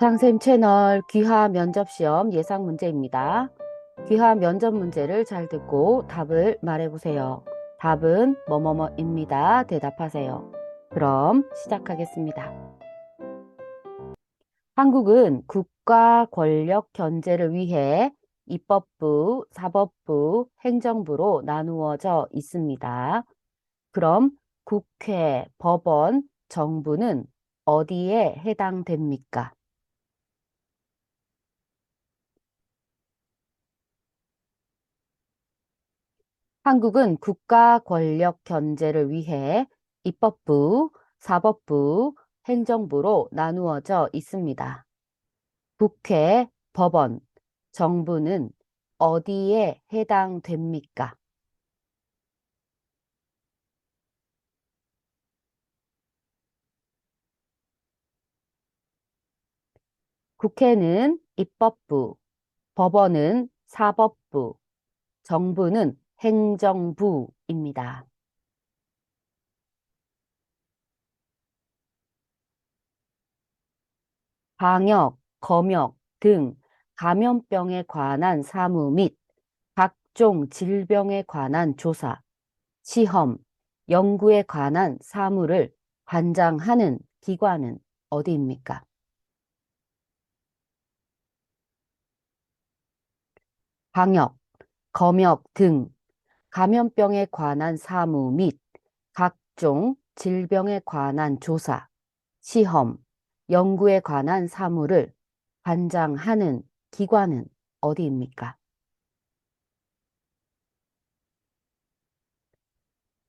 상샘 채널 귀화 면접시험 예상 문제입니다. 귀화 면접 문제를 잘 듣고 답을 말해보세요. 답은 뭐뭐뭐입니다. 대답하세요. 그럼 시작하겠습니다. 한국은 국가 권력 견제를 위해 입법부, 사법부, 행정부로 나누어져 있습니다. 그럼 국회, 법원, 정부는 어디에 해당됩니까? 한국은 국가 권력 견제를 위해 입법부, 사법부, 행정부로 나누어져 있습니다. 국회, 법원, 정부는 어디에 해당됩니까? 국회는 입법부, 법원은 사법부, 정부는 행정부입니다. 방역, 검역 등 감염병에 관한 사무 및 각종 질병에 관한 조사, 시험, 연구에 관한 사무를 관장하는 기관은 어디입니까? 방역, 검역 등 감염병에 관한 사무 및 각종 질병에 관한 조사, 시험, 연구에 관한 사무를 관장하는 기관은 어디입니까?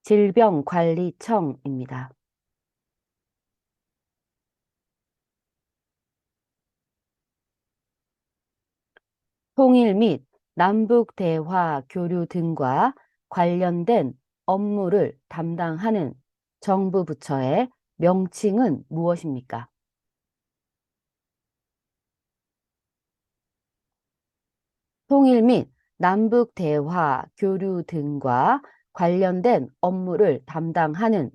질병관리청입니다. 통일 및 남북 대화 교류 등과 관련된 업무를 담당하는 정부 부처의 명칭은 무엇입니까? 통일 및 남북 대화 교류 등과 관련된 업무를 담당하는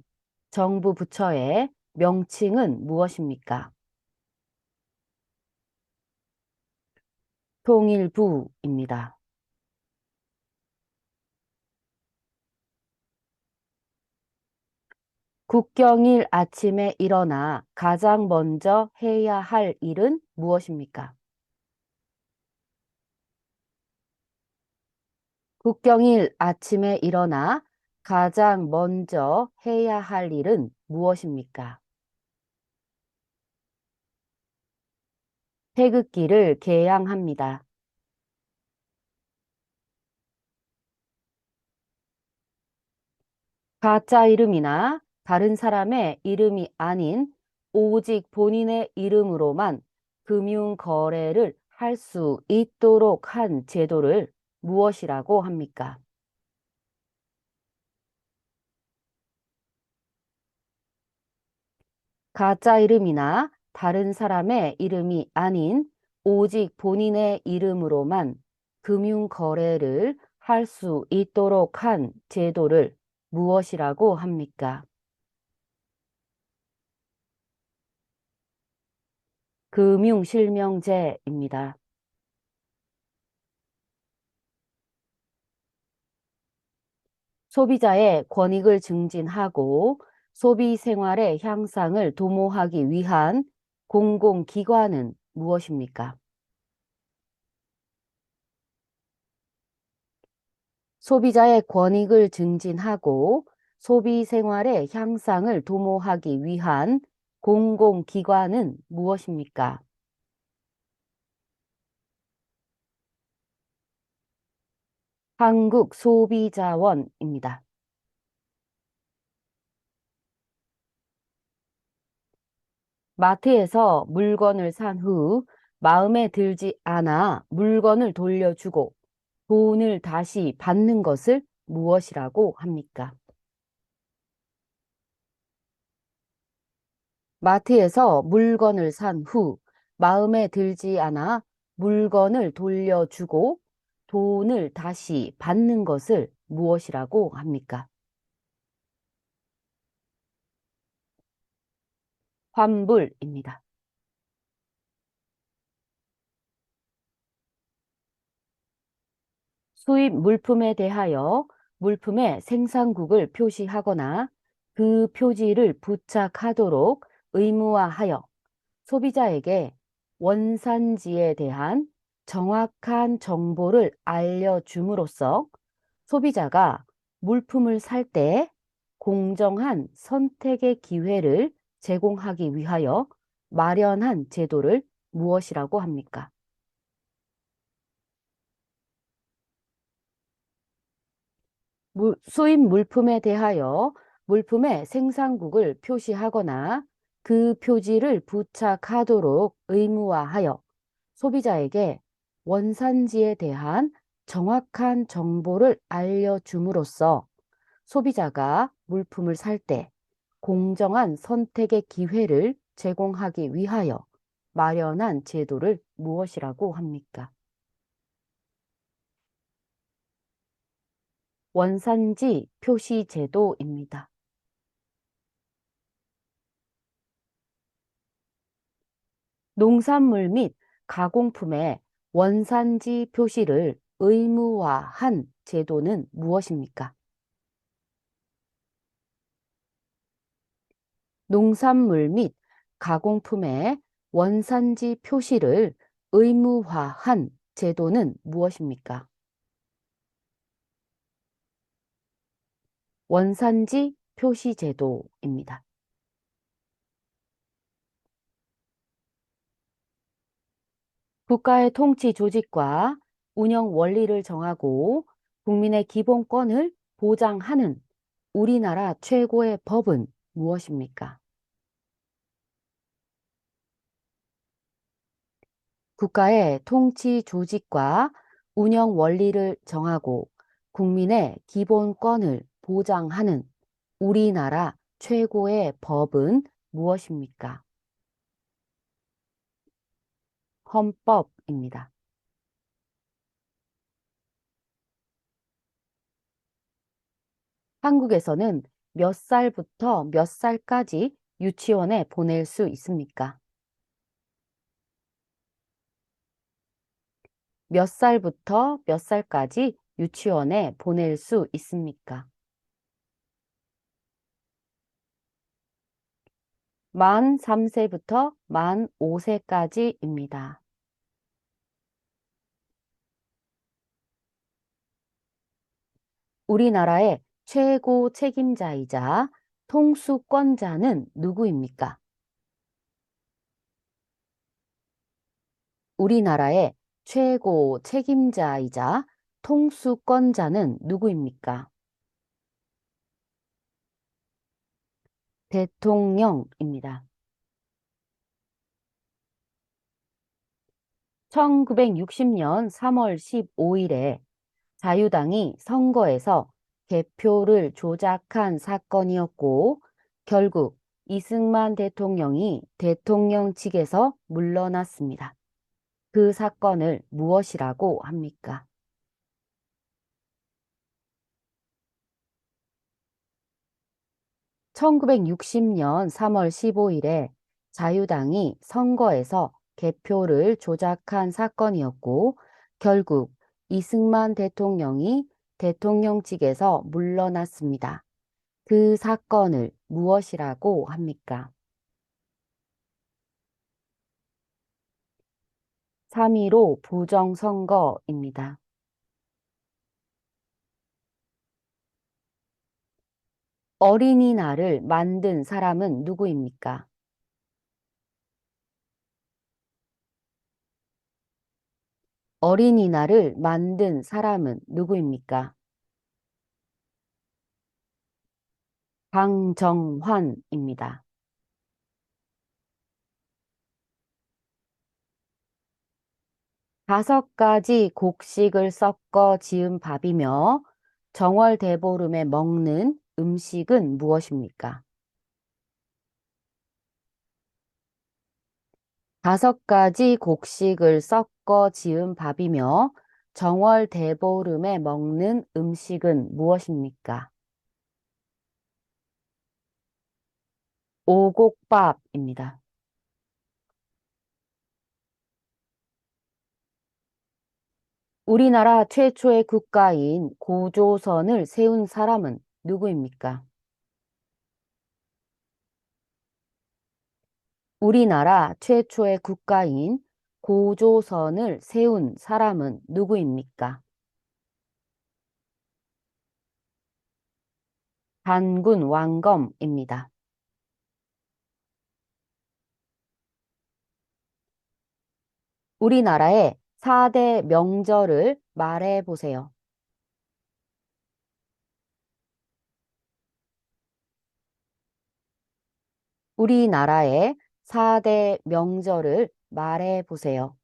정부 부처의 명칭은 무엇입니까? 통일부입니다. 국경일 아침에 일어나 가장 먼저 해야 할 일은 무엇입니까? 국경일 아침에 일어나 가장 먼저 해야 할 일은 무엇입니까? 태극기를 개양합니다. 가짜 이름이나 다른 사람의 이름이 아닌 오직 본인의 이름으로만 금융 거래를 할 수 있도록 한 제도를 무엇이라고 합니까? 가짜 이름이나 다른 사람의 이름이 아닌 오직 본인의 이름으로만 금융 거래를 할 수 있도록 한 제도를 무엇이라고 합니까? 금융실명제입니다. 소비자의 권익을 증진하고 소비 생활의 향상을 도모하기 위한 공공기관은 무엇입니까? 소비자의 권익을 증진하고 소비 생활의 향상을 도모하기 위한 공공기관은 무엇입니까? 한국소비자원입니다. 마트에서 물건을 산 후 마음에 들지 않아 물건을 돌려주고 돈을 다시 받는 것을 무엇이라고 합니까? 마트에서 물건을 산 후 마음에 들지 않아 물건을 돌려주고 돈을 다시 받는 것을 무엇이라고 합니까? 환불입니다. 수입 물품에 대하여 물품의 생산국을 표시하거나 그 표지를 부착하도록 의무화하여 소비자에게 원산지에 대한 정확한 정보를 알려줌으로써 소비자가 물품을 살 때 공정한 선택의 기회를 제공하기 위하여 마련한 제도를 무엇이라고 합니까? 수입 물품에 대하여 물품의 생산국을 표시하거나 그 표지를 부착하도록 의무화하여 소비자에게 원산지에 대한 정확한 정보를 알려줌으로써 소비자가 물품을 살 때 공정한 선택의 기회를 제공하기 위하여 마련한 제도를 무엇이라고 합니까? 원산지 표시 제도입니다. 농산물 및 가공품의 원산지 표시를 의무화한 제도는 무엇입니까? 농산물 및 가공품의 원산지 표시를 의무화한 제도는 무엇입니까? 원산지 표시 제도입니다. 국가의 통치 조직과 운영 원리를 정하고 국민의 기본권을 보장하는 우리나라 최고의 법은 무엇입니까? 국가의 통치 조직과 운영 원리를 정하고 국민의 기본권을 보장하는 우리나라 최고의 법은 무엇입니까? 헌법입니다. 한국에서는 몇 살부터 몇 살까지 유치원에 보낼 수 있습니까? 몇 살부터 몇 살까지 유치원에 보낼 수 있습니까? 만 3세부터 만 5세까지입니다. 우리나라의 최고 책임자이자 통수권자는 누구입니까? 우리나라의 최고 책임자이자 통수권자는 누구입니까? 대통령입니다. 1960년 3월 15일에 자유당이 선거에서 개표를 조작한 사건이었고, 결국 이승만 대통령이 대통령 측에서 물러났습니다. 그 사건을 무엇이라고 합니까? 1960년 3월 15일에 자유당이 선거에서 개표를 조작한 사건이었고, 결국 이승만 대통령이 대통령직에서 물러났습니다. 그 사건을 무엇이라고 합니까? 3.15 부정선거입니다. 어린이날을 만든 사람은 누구입니까? 어린이날을 만든 사람은 누구입니까? 강정환입니다. 다섯 가지 곡식을 섞어 지은 밥이며 정월대보름에 먹는 음식은 무엇입니까? 다섯 가지 곡식을 섞어 지은 밥이며 정월대보름에 먹는 음식은 무엇입니까? 오곡밥입니다. 우리나라 최초의 국가인 고조선을 세운 사람은 누구입니까? 우리나라 최초의 국가인 고조선을 세운 사람은 누구입니까? 단군 왕검입니다. 우리나라의 4대 명절을 말해 보세요. 우리나라의 4대 명절을 말해 보세요.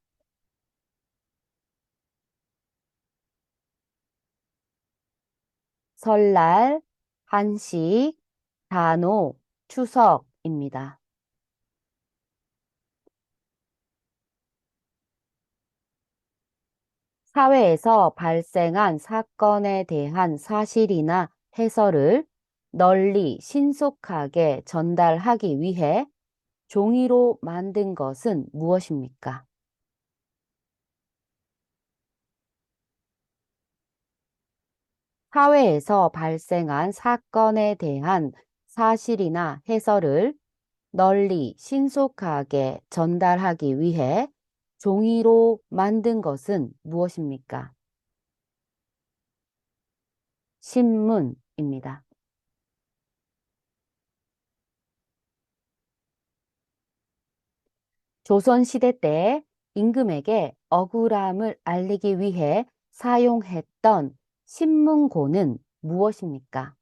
설날, 한식, 단오, 추석입니다. 사회에서 발생한 사건에 대한 사실이나 해설을 널리 신속하게 전달하기 위해 종이로 만든 것은 무엇입니까? 사회에서 발생한 사건에 대한 사실이나 해설을 널리 신속하게 전달하기 위해 종이로 만든 것은 무엇입니까? 신문입니다. 조선시대 때 임금에게 억울함을 알리기 위해 사용했던 신문고는 무엇입니까?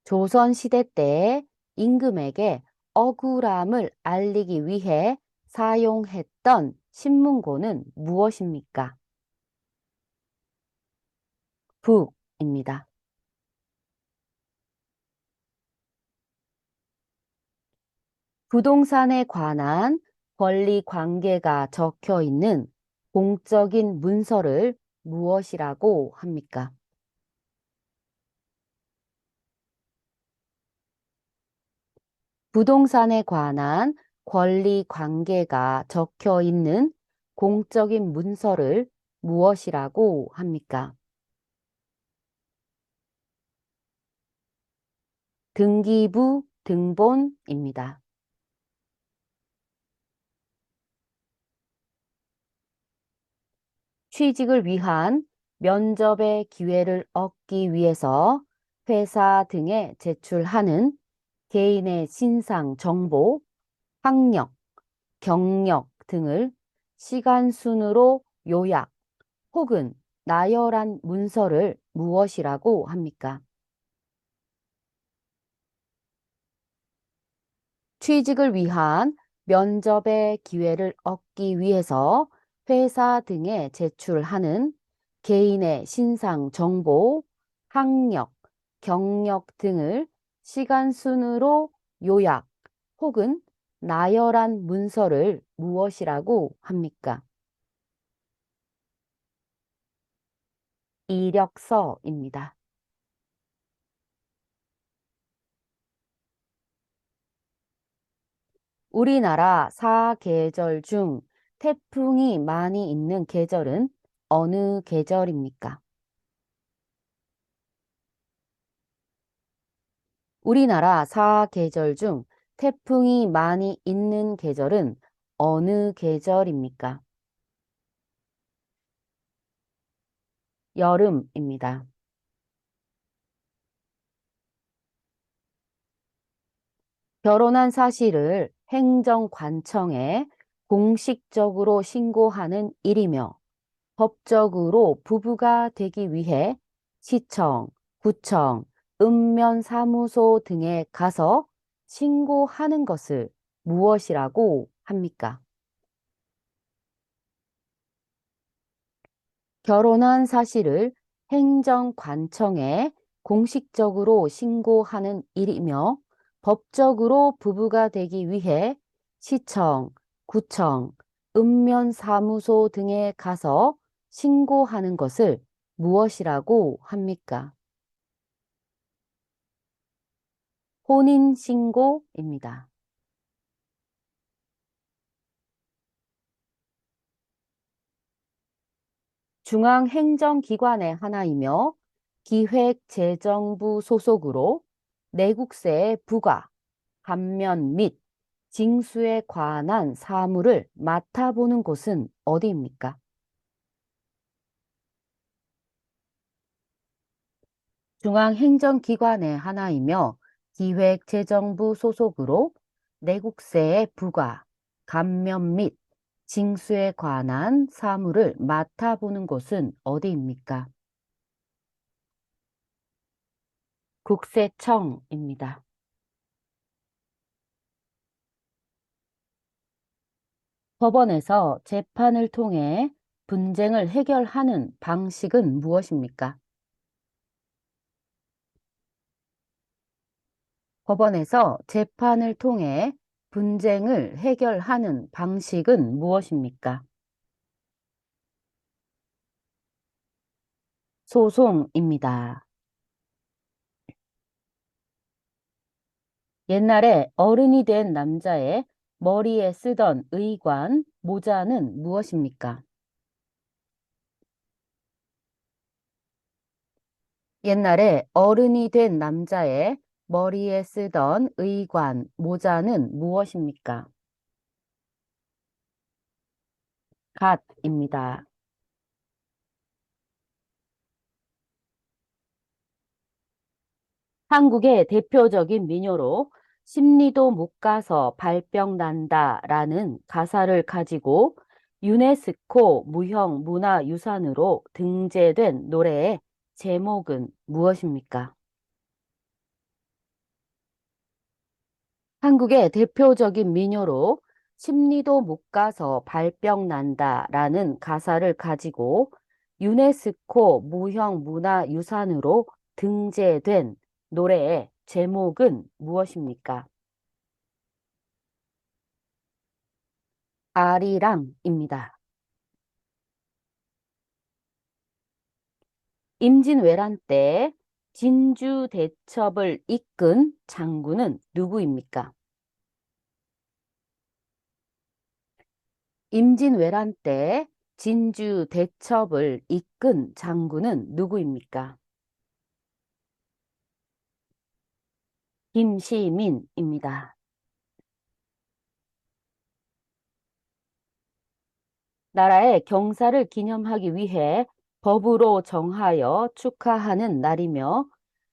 조선시대 때 임금에게 억울함을 알리기 위해 사용했던 신문고는 무엇입니까? 북입니다. 부동산에 관한 권리 관계가 적혀 있는 공적인 문서를 무엇이라고 합니까? 부동산에 관한 권리 관계가 적혀 있는 공적인 문서를 무엇이라고 합니까? 등기부 등본입니다. 취직을 위한 면접의 기회를 얻기 위해서 회사 등에 제출하는 개인의 신상 정보, 학력, 경력 등을 시간 순으로 요약 혹은 나열한 문서를 무엇이라고 합니까? 취직을 위한 면접의 기회를 얻기 위해서 회사 등에 제출하는 개인의 신상 정보, 학력, 경력 등을 시간 순으로 요약 혹은 나열한 문서를 무엇이라고 합니까? 이력서입니다. 우리나라 사계절 중 태풍이 많이 있는 계절은 어느 계절입니까? 우리나라 사계절 중 태풍이 많이 있는 계절은 어느 계절입니까? 여름입니다. 결혼한 사실을 행정관청에 공식적으로 신고하는 일이며 법적으로 부부가 되기 위해 시청, 구청, 읍면사무소 등에 가서 신고하는 것을 무엇이라고 합니까? 결혼한 사실을 행정관청에 공식적으로 신고하는 일이며 법적으로 부부가 되기 위해 시청, 구청, 읍면사무소 등에 가서 신고하는 것을 무엇이라고 합니까? 혼인신고입니다. 중앙행정기관의 하나이며 기획재정부 소속으로 내국세의 부과, 감면 및 징수에 관한 사무를 맡아보는 곳은 어디입니까? 중앙행정기관의 하나이며 기획재정부 소속으로 내국세의 부과, 감면 및 징수에 관한 사무를 맡아보는 곳은 어디입니까? 국세청입니다. 법원에서 재판을 통해 분쟁을 해결하는 방식은 무엇입니까? 법원에서 재판을 통해 분쟁을 해결하는 방식은 무엇입니까? 소송입니다. 옛날에 어른이 된 남자의 머리에 쓰던 의관, 모자는 무엇입니까? 옛날에 어른이 된 남자의 머리에 쓰던 의관, 모자는 무엇입니까? 갓입니다. 한국의 대표적인 민요로 심리도 못 가서 발병 난다라는 가사를 가지고 유네스코 무형 문화유산으로 등재된 노래의 제목은 무엇입니까? 한국의 대표적인 민요로 심리도 못 가서 발병 난다라는 가사를 가지고 유네스코 무형 문화유산으로 등재된 노래의 제목은 무엇입니까? 아리랑입니다. 임진왜란 때 진주 대첩을 이끈 장군은 누구입니까? 임진왜란 때 진주 대첩을 이끈 장군은 누구입니까? 김시민입니다. 나라의 경사를 기념하기 위해 법으로 정하여 축하하는 날이며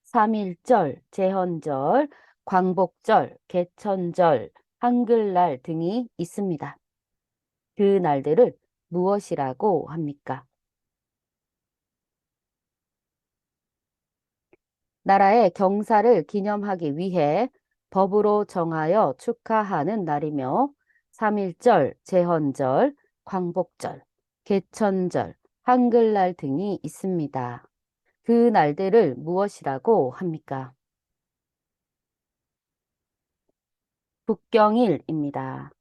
3.1절, 제헌절, 광복절, 개천절, 한글날 등이 있습니다. 그 날들을 무엇이라고 합니까? 나라의 경사를 기념하기 위해 법으로 정하여 축하하는 날이며 3.1절, 제헌절, 광복절, 개천절, 한글날 등이 있습니다. 그 날들을 무엇이라고 합니까? 국경일입니다.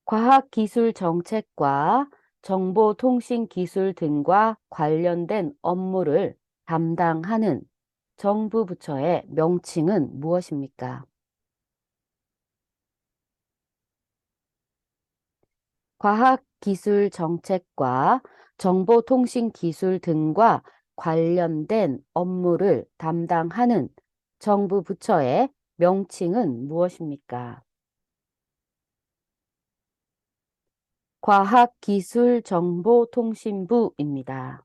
과학기술 정책과 정보통신기술 등과 관련된 업무를 담당하는 정부 부처의 명칭은 무엇입니까? 과학기술 정책과 정보통신기술 등과 관련된 업무를 담당하는 정부 부처의 명칭은 무엇입니까? 과학기술정보통신부입니다.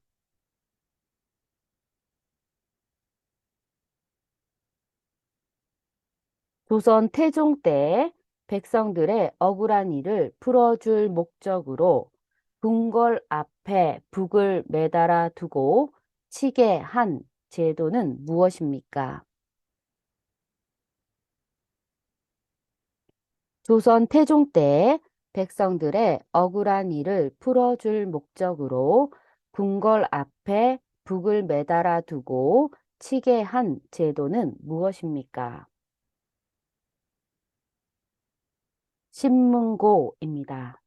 조선 태종 때 백성들의 억울한 일을 풀어줄 목적으로 궁궐 앞에 북을 매달아 두고 치게 한 제도는 무엇입니까? 조선 태종 때 백성들의 억울한 일을 풀어줄 목적으로 궁궐 앞에 북을 매달아 두고 치게 한 제도는 무엇입니까? 신문고입니다.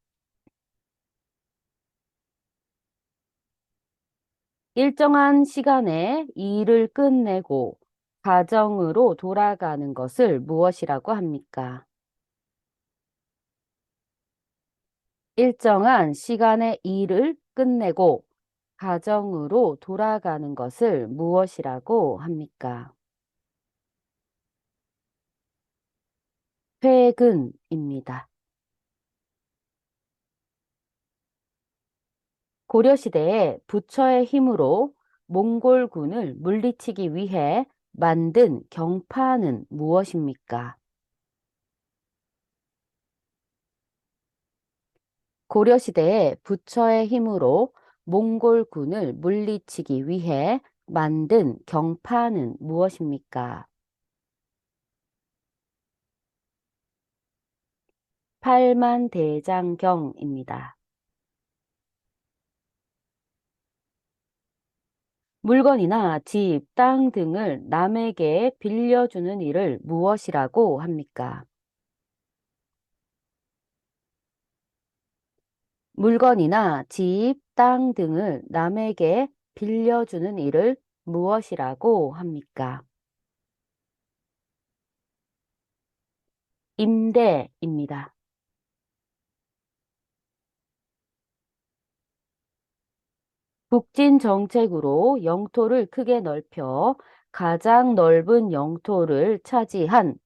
일정한 시간에 일을 끝내고 가정으로 돌아가는 것을 무엇이라고 합니까? 일정한 시간의 일을 끝내고 가정으로 돌아가는 것을 무엇이라고 합니까? 퇴근입니다. 고려시대에 부처의 힘으로 몽골군을 물리치기 위해 만든 경파는 무엇입니까? 고려시대에 부처의 힘으로 몽골군을 물리치기 위해 만든 경파는 무엇입니까? 팔만대장경입니다. 물건이나 집, 땅 등을 남에게 빌려주는 일을 무엇이라고 합니까? 물건이나 집, 땅 등을 남에게 빌려주는 일을 무엇이라고 합니까? 임대입니다. 북진 정책으로 영토를 크게 넓혀 가장 넓은 영토를 차지한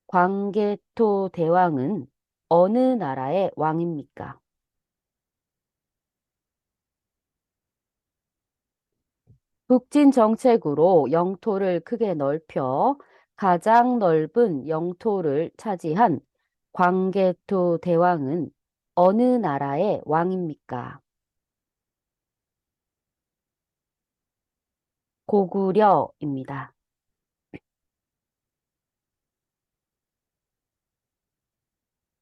광개토 대왕은 어느 나라의 왕입니까? 북진 정책으로 영토를 크게 넓혀 가장 넓은 영토를 차지한 광개토 대왕은 어느 나라의 왕입니까? 고구려입니다.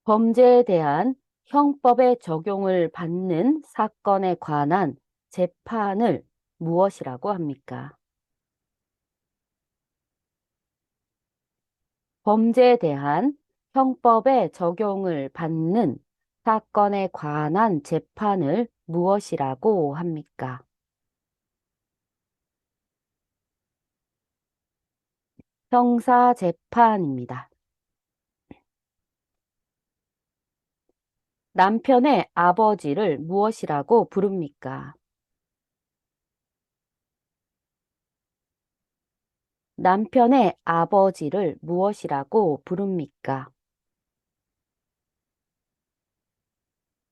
범죄에 대한 형법의 적용을 받는 사건에 관한 재판을 무엇이라고 합니까? 범죄에 대한 형법의 적용을 받는 사건에 관한 재판을 무엇이라고 합니까? 형사재판입니다. 남편의 아버지를 무엇이라고 부릅니까? 남편의 아버지를 무엇이라고 부릅니까?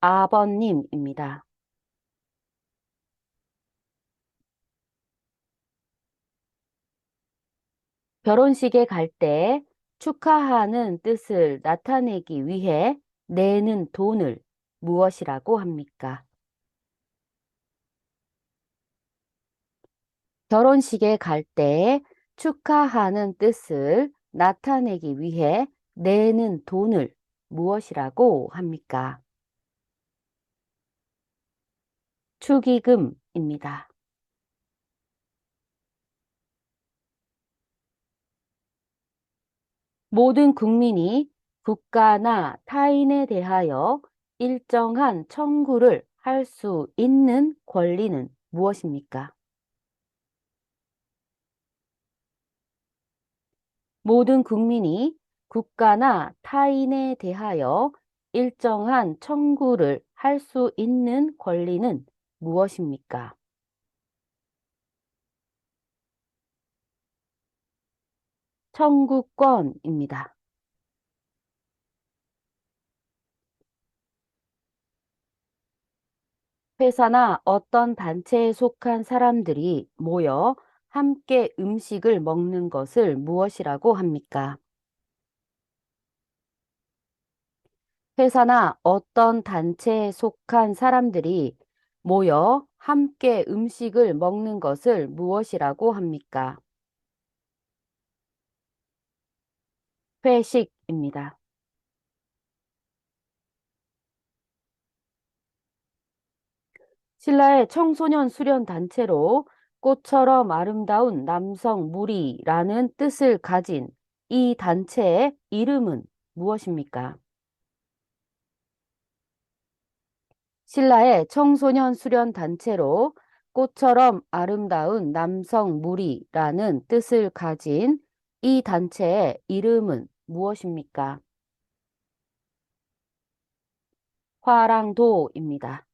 아버님입니다. 결혼식에 갈 때 축하하는 뜻을 나타내기 위해 내는 돈을 무엇이라고 합니까? 결혼식에 갈 때 축하하는 뜻을 나타내기 위해 내는 돈을 무엇이라고 합니까? 축의금입니다. 모든 국민이 국가나 타인에 대하여 일정한 청구를 할 수 있는 권리는 무엇입니까? 모든 국민이 국가나 타인에 대하여 일정한 청구를 할 수 있는 권리는 무엇입니까? 청구권입니다. 회사나 어떤 단체에 속한 사람들이 모여 함께 음식을 먹는 것을 무엇이라고 합니까? 회사나 어떤 단체에 속한 사람들이 모여 함께 음식을 먹는 것을 무엇이라고 합니까? 회식입니다. 신라의 청소년 수련 단체로 꽃처럼 아름다운 남성 무리라는 뜻을 가진 이 단체의 이름은 무엇입니까? 신라의 청소년 수련 단체로 꽃처럼 아름다운 남성 무리라는 뜻을 가진 이 단체의 이름은 무엇입니까? 화랑도입니다.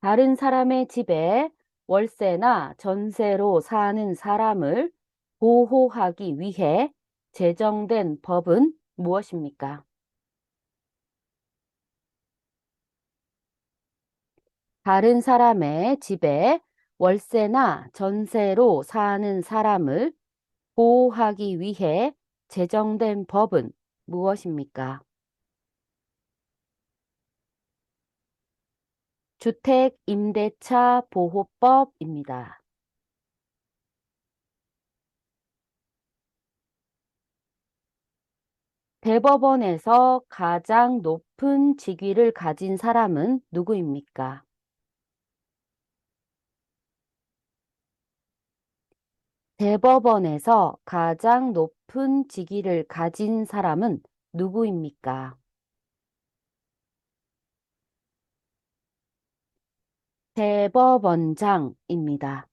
다른 사람의 집에 월세나 전세로 사는 사람을 보호하기 위해 제정된 법은 무엇입니까? 다른 사람의 집에 월세나 전세로 사는 사람을 보호하기 위해 제정된 법은 무엇입니까? 주택임대차 보호법입니다. 대법원에서 가장 높은 직위를 가진 사람은 누구입니까? 대법원에서 가장 높은 직위를 가진 사람은 누구입니까? 대법원장입니다.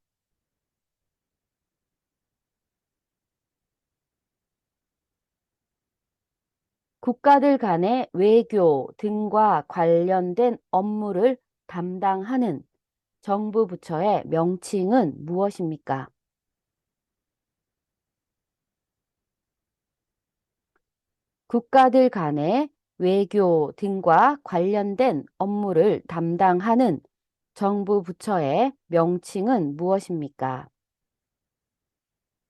국가들 간의 외교 등과 관련된 업무를 담당하는 정부 부처의 명칭은 무엇입니까? 국가들 간의 외교 등과 관련된 업무를 담당하는 정부 부처의 명칭은 무엇입니까?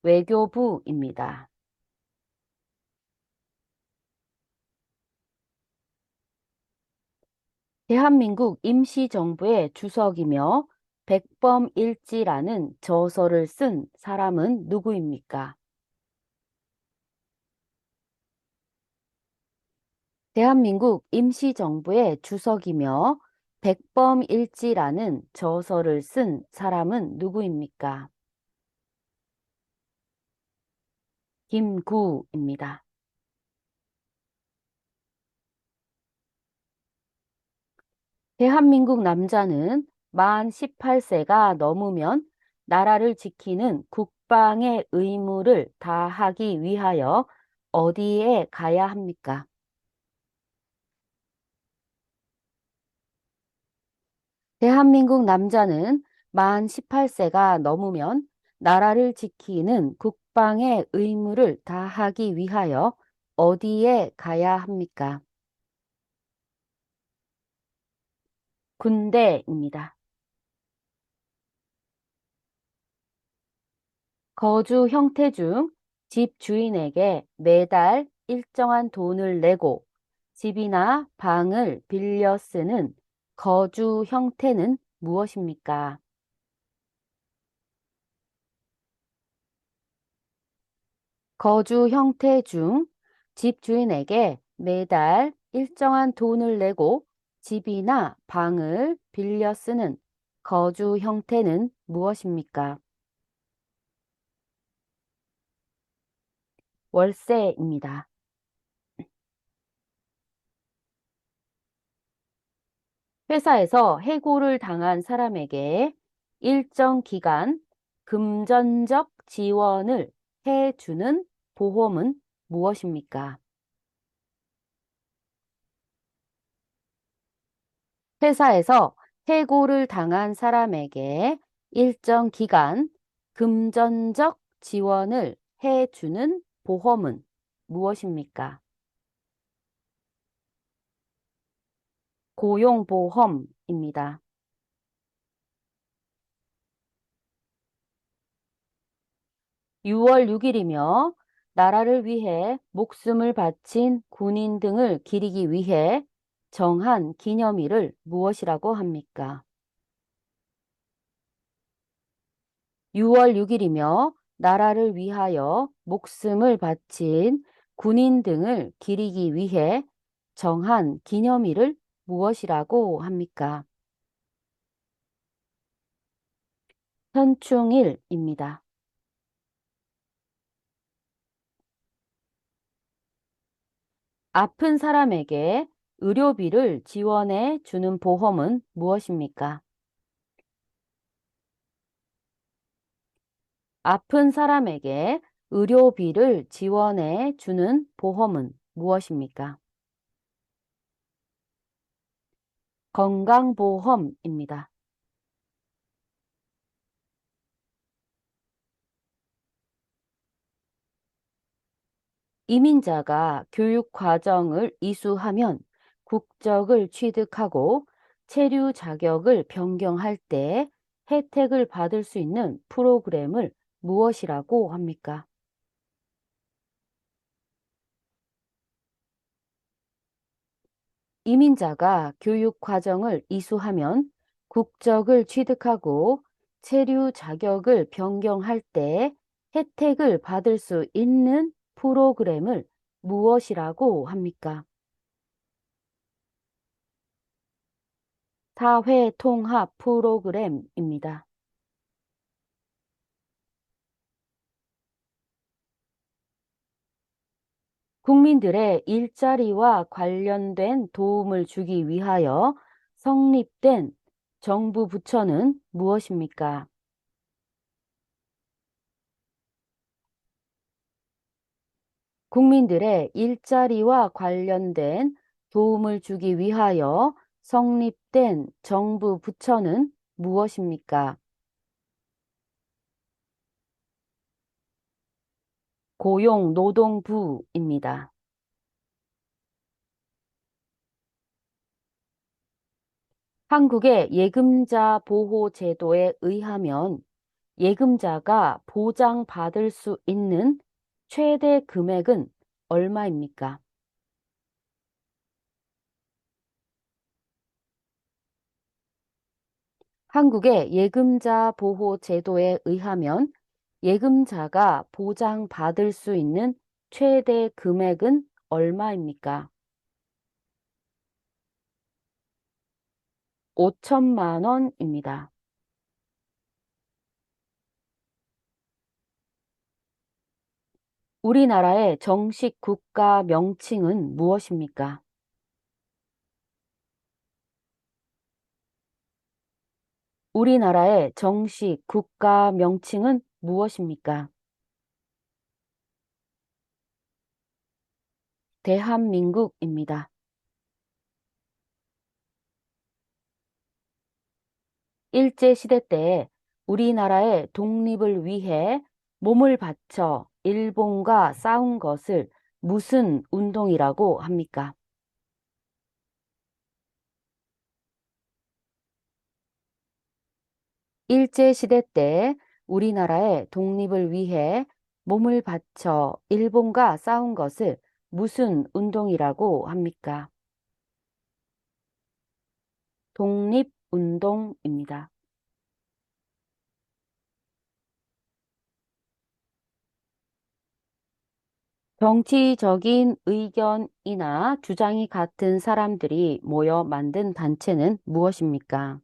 외교부입니다. 대한민국 임시정부의 주석이며 백범일지라는 저서를 쓴 사람은 누구입니까? 대한민국 임시정부의 주석이며 백범일지라는 저서를 쓴 사람은 누구입니까? 김구입니다. 대한민국 남자는 만 18세가 넘으면 나라를 지키는 국방의 의무를 다하기 위하여 어디에 가야 합니까? 대한민국 남자는 만 18세가 넘으면 나라를 지키는 국방의 의무를 다하기 위하여 어디에 가야 합니까? 군대입니다. 거주 형태 중 집 주인에게 매달 일정한 돈을 내고 집이나 방을 빌려 쓰는 거주 형태는 무엇입니까? 거주 형태 중 집 주인에게 매달 일정한 돈을 내고 집이나 방을 빌려 쓰는 거주 형태는 무엇입니까? 월세입니다. 회사에서 해고를 당한 사람에게 일정 기간 금전적 지원을 해주는 보험은 무엇입니까? 회사에서 해고를 당한 사람에게 일정 기간 금전적 지원을 해주는 보험은 무엇입니까? 고용보험입니다. 6월 6일이며 나라를 위해 목숨을 바친 군인 등을 기리기 위해 정한 기념일을 무엇이라고 합니까? 6월 6일이며 나라를 위하여 목숨을 바친 군인 등을 기리기 위해 정한 기념일을 무엇이라고 합니까? 현충일입니다. 아픈 사람에게 의료비를 지원해 주는 보험은 무엇입니까? 아픈 사람에게 의료비를 지원해 주는 보험은 무엇입니까? 건강보험입니다. 이민자가 교육 과정을 이수하면 국적을 취득하고 체류 자격을 변경할 때 혜택을 받을 수 있는 프로그램을 무엇이라고 합니까? 이민자가 교육 과정을 이수하면 국적을 취득하고 체류 자격을 변경할 때 혜택을 받을 수 있는 프로그램을 무엇이라고 합니까? 사회 통합 프로그램입니다. 국민들의 일자리와 관련된 도움을 주기 위하여 성립된 정부 부처는 무엇입니까? 국민들의 일자리와 관련된 도움을 주기 위하여 성립된 정부 부처는 무엇입니까? 고용노동부입니다. 한국의 예금자 보호 제도에 의하면 예금자가 보장받을 수 있는 최대 금액은 얼마입니까? 한국의 예금자 보호 제도에 의하면 예금자가 보장받을 수 있는 최대 금액은 얼마입니까? 5천만 원입니다. 우리나라의 정식 국가 명칭은 무엇입니까? 우리나라의 정식 국가 명칭은 무엇입니까? 대한민국입니다. 일제시대 때 우리나라의 독립을 위해 몸을 바쳐 일본과 싸운 것을 무슨 운동이라고 합니까? 일제시대 때 우리나라의 독립을 위해 몸을 바쳐 일본과 싸운 것을 무슨 운동이라고 합니까? 독립운동입니다. 정치적인 의견이나 주장이 같은 사람들이 모여 만든 단체는 무엇입니까?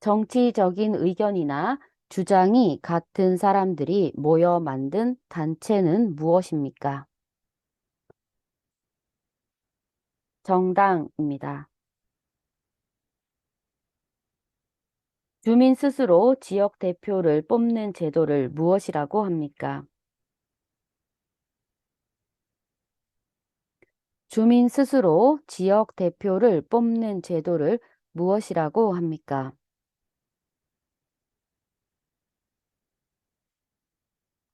정치적인 의견이나 주장이 같은 사람들이 모여 만든 단체는 무엇입니까? 정당입니다. 주민 스스로 지역 대표를 뽑는 제도를 무엇이라고 합니까? 주민 스스로 지역 대표를 뽑는 제도를 무엇이라고 합니까?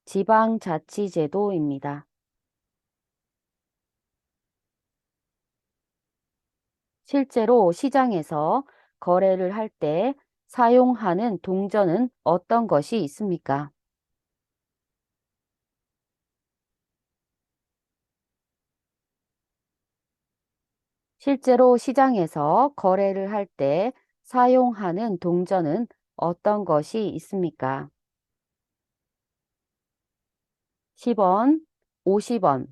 지방자치제도입니다. 실제로 시장에서 거래를 할 때 사용하는 동전은 어떤 것이 있습니까? 실제로 시장에서 거래를 할 때 사용하는 동전은 어떤 것이 있습니까? 10원, 50원,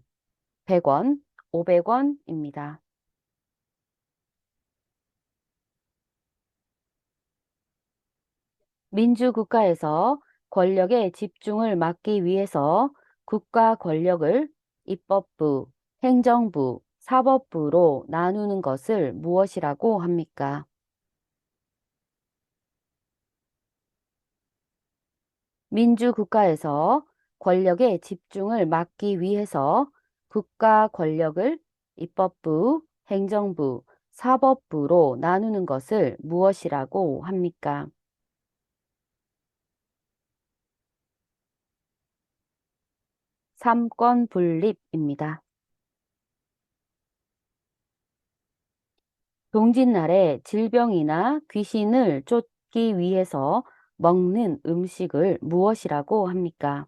100원, 500원입니다. 민주국가에서 권력의 집중을 막기 위해서 국가 권력을 입법부, 행정부, 사법부로 나누는 것을 무엇이라고 합니까? 민주국가에서 권력의 집중을 막기 위해서 국가 권력을 입법부, 행정부, 사법부로 나누는 것을 무엇이라고 합니까? 삼권 분립입니다. 동짓날에 질병이나 귀신을 쫓기 위해서 먹는 음식을 무엇이라고 합니까?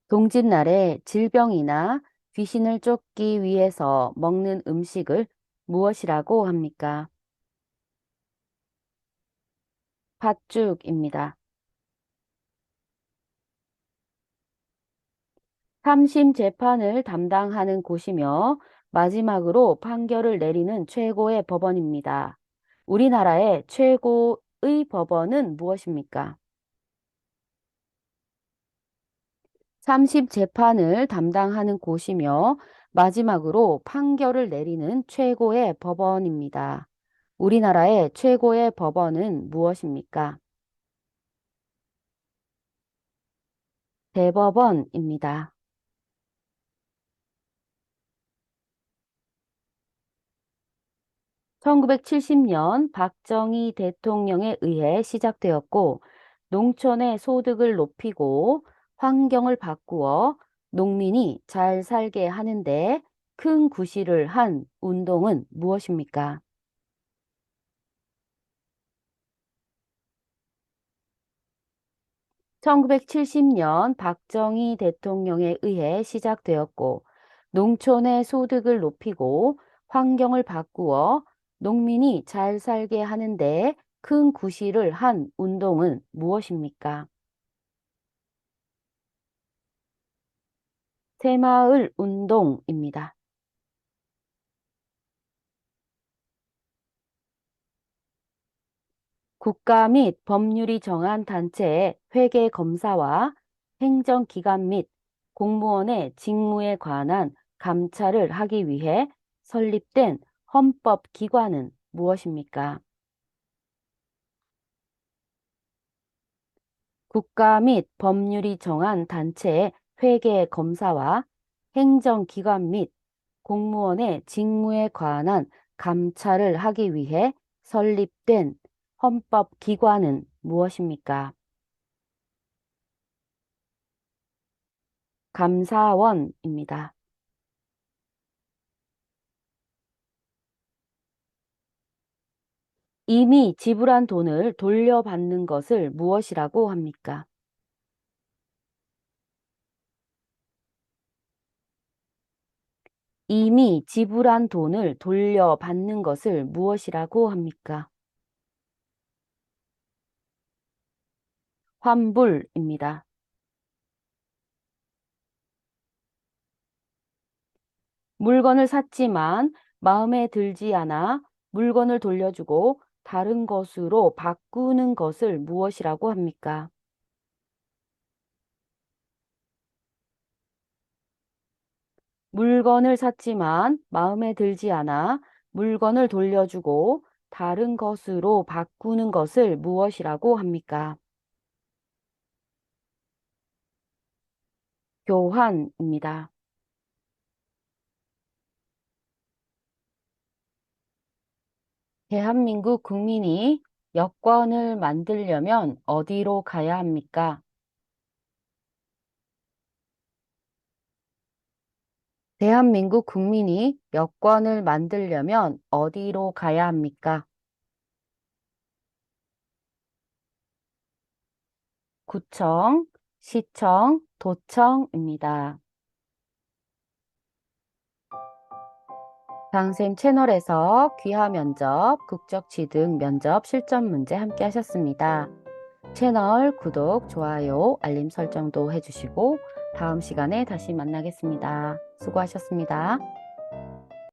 동짓날에 질병이나 귀신을 쫓기 위해서 먹는 음식을 무엇이라고 합니까? 팥죽입니다. 3심 재판을 담당하는 곳이며 마지막으로 판결을 내리는 최고의 법원입니다. 우리나라의 최고의 법원은 무엇입니까? 3심 재판을 담당하는 곳이며 마지막으로 판결을 내리는 최고의 법원입니다. 우리나라의 최고의 법원은 무엇입니까? 대법원입니다. 1970년 박정희 대통령에 의해 시작되었고, 농촌의 소득을 높이고 환경을 바꾸어 농민이 잘 살게 하는데 큰 구실을 한 운동은 무엇입니까? 1970년 박정희 대통령에 의해 시작되었고, 농촌의 소득을 높이고 환경을 바꾸어 농민이 잘 살게 하는데 큰 구실을 한 운동은 무엇입니까? 새마을 운동입니다. 국가 및 법률이 정한 단체의 회계 검사와 행정기관 및 공무원의 직무에 관한 감찰을 하기 위해 설립된 헌법기관은 무엇입니까? 국가 및 법률이 정한 단체의 회계 검사와 행정기관 및 공무원의 직무에 관한 감찰을 하기 위해 설립된 헌법기관은 무엇입니까? 감사원입니다. 이미 지불한 돈을 돌려받는 것을 무엇이라고 합니까? 이미 지불한 돈을 돌려받는 것을 무엇이라고 합니까? 환불입니다. 물건을 샀지만 마음에 들지 않아 물건을 돌려주고 다른 것으로 바꾸는 것을 무엇이라고 합니까? 물건을 샀지만 마음에 들지 않아 물건을 돌려주고 다른 것으로 바꾸는 것을 무엇이라고 합니까? 교환입니다. 대한민국 국민이 여권을 만들려면 어디로 가야 합니까? 대한민국 국민이 여권을 만들려면 어디로 가야 합니까? 구청, 시청, 도청입니다. 당쌤 채널에서 귀화 면접, 국적 취득 면접 실전 문제 함께 하셨습니다. 채널 구독, 좋아요, 알림 설정도 해주시고 다음 시간에 다시 만나겠습니다. 수고하셨습니다.